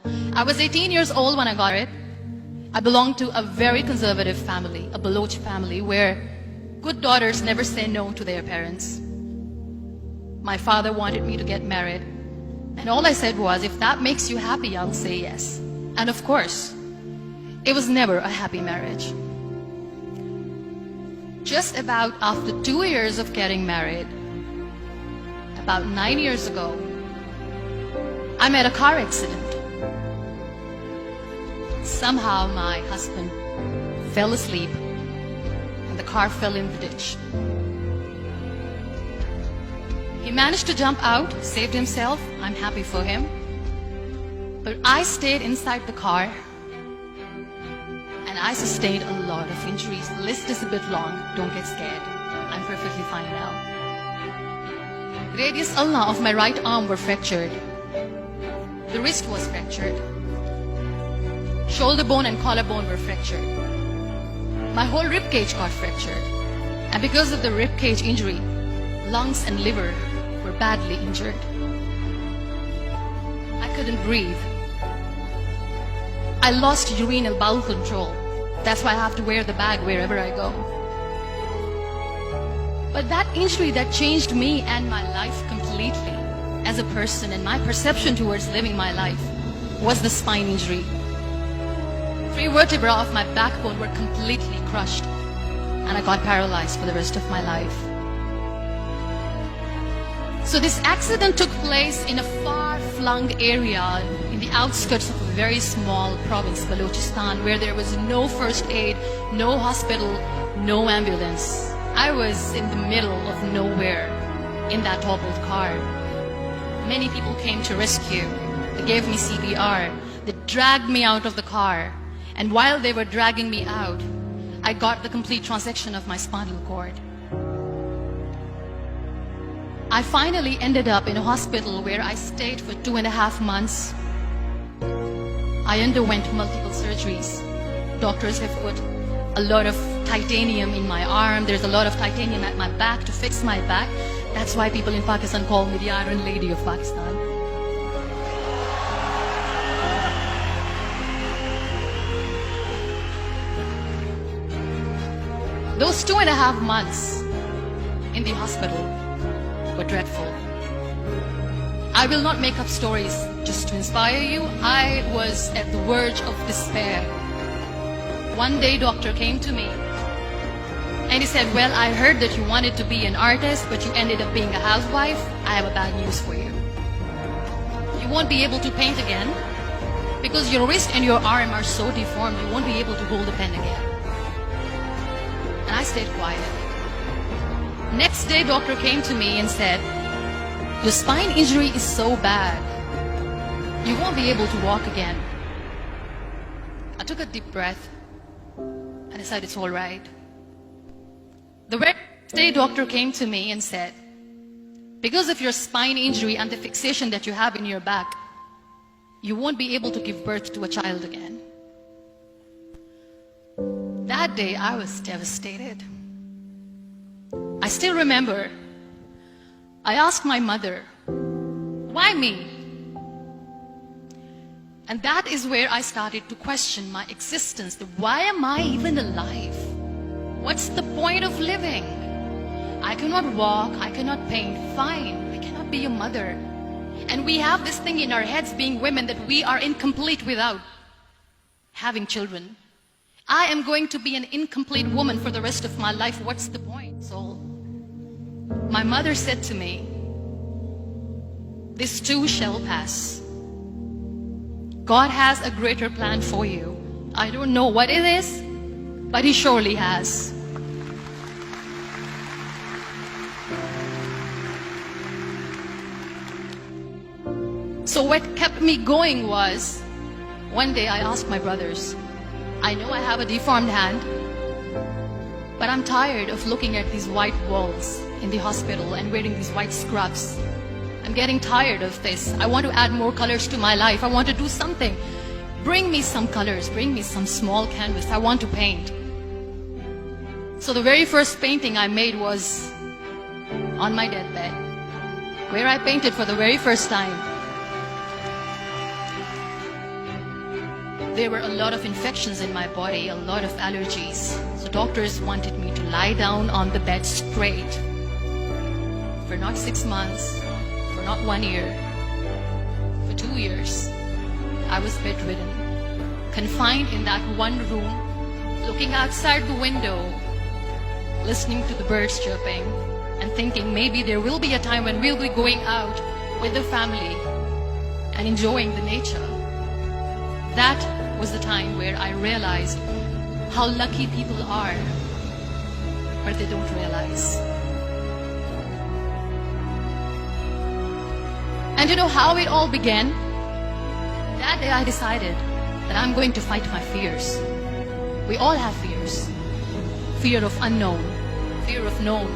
I was 18 years old when I got it. I belonged to a very conservative family, a Baloch family, where good daughters never say no to their parents. My father wanted me to get married, and all I said was, if that makes you happy, I'll say yes. And of course, it was never a happy marriage. Just about after 2 years of getting married, about 9 years ago, I met a car accident. Somehow my husband fell asleep and the car fell in the ditch. He managed to jump out, saved himself. I'm happy for him. But I stayed inside the car and I sustained a lot of injuries. The list is a bit long. Don't get scared. I'm perfectly fine now. Radius ulna of my right arm were fractured. The wrist was fractured. Shoulder bone and collarbone were fractured. My whole rib cage got fractured. And because of the rib cage injury, lungs and liver were badly injured. I couldn't breathe. I lost urinary bowel control. That's why I have to wear the bag wherever I go. But that injury that changed me and my life completely as a person and my perception towards living my life was the spine injury. 3 vertebrae of my backbone were completely crushed and I got paralyzed for the rest of my life. So this accident took place in a far-flung area in the outskirts of a very small province, Balochistan, where there was no first aid, no hospital, no ambulance. I was in the middle of nowhere in that toppled car. Many people came to rescue. They gave me CPR. They dragged me out of the car. And while they were dragging me out, I got the complete transection of my spinal cord. I finally ended up in a hospital where I stayed for 2.5 months. I underwent multiple surgeries. Doctors have put a lot of titanium in my arm. There's a lot of titanium at my back to fix my back. That's why people in Pakistan call me the Iron Lady of Pakistan. Those 2.5 months in the hospital were dreadful. I will not make up stories just to inspire you. I was at the verge of despair. One day, doctor came to me and he said, well, I heard that you wanted to be an artist, but you ended up being a housewife. I have a bad news for you. You won't be able to paint again because your wrist and your arm are so deformed, you won't be able to hold a pen again. And I stayed quiet. Next day, doctor came to me and said, your spine injury is so bad, you won't be able to walk again. I took a deep breath and I said, it's all right. The very next day, doctor came to me and said, because of your spine injury and the fixation that you have in your back, you won't be able to give birth to a child again. That day, I was devastated. I still remember, I asked my mother, why me? And that is where I started to question my existence. Why am I even alive? What's the point of living? I cannot walk, I cannot paint, fine, I cannot be a mother. And we have this thing in our heads, being women, that we are incomplete without having children. I am going to be an incomplete woman for the rest of my life. What's the point? So my mother said to me, this too shall pass. God has a greater plan for you. I don't know what it is, but He surely has. So what kept me going was, one day I asked my brothers, I know I have a deformed hand, but I'm tired of looking at these white walls in the hospital and wearing these white scrubs. I'm getting tired of this. I want to add more colors to my life. I want to do something. Bring me some colors. Bring me some small canvas. I want to paint. So the very first painting I made was on my deathbed, where I painted for the very first time. There were a lot of infections in my body, a lot of allergies. So doctors wanted me to lie down on the bed straight for not 6 months, for not 1 year, for 2 years. I was bedridden, confined in that one room, looking outside the window, listening to the birds chirping, and thinking maybe there will be a time when we'll be going out with the family and enjoying the nature. That was the time where I realized how lucky people are, but they don't realize. And you know how it all began? That day I decided that I'm going to fight my fears. We all have fears. Fear of unknown, fear of known,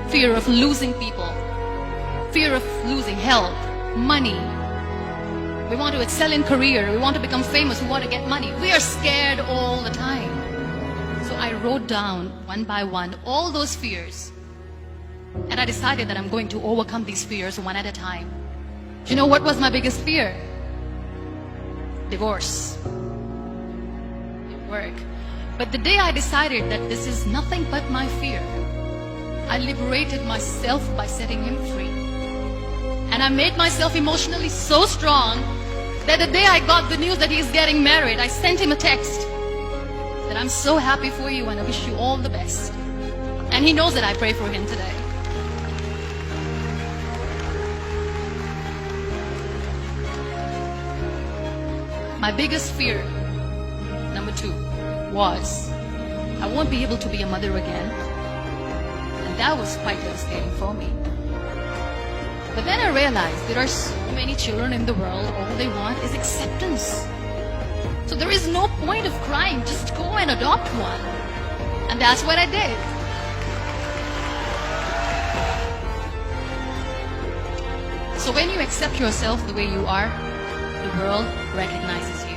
fear of losing people, fear of losing health, money. We want to excel in career, we want to become famous, we want to get money. We are scared all the time. So I wrote down one by one all those fears. And I decided that I'm going to overcome these fears one at a time. Do you know what was my biggest fear? Divorce. It worked. But the day I decided that this is nothing but my fear, I liberated myself by setting him free. And I made myself emotionally so strong that the day I got the news that he's getting married, I sent him a text that I'm so happy for you and I wish you all the best. And he knows that I pray for him today. My biggest fear, number 2, was I won't be able to be a mother again. And that was quite devastating for me. But then I realized there are so many children in the world, all they want is acceptance. So there is no point of crying, just go and adopt one. And that's what I did. So when you accept yourself the way you are, the world recognizes you.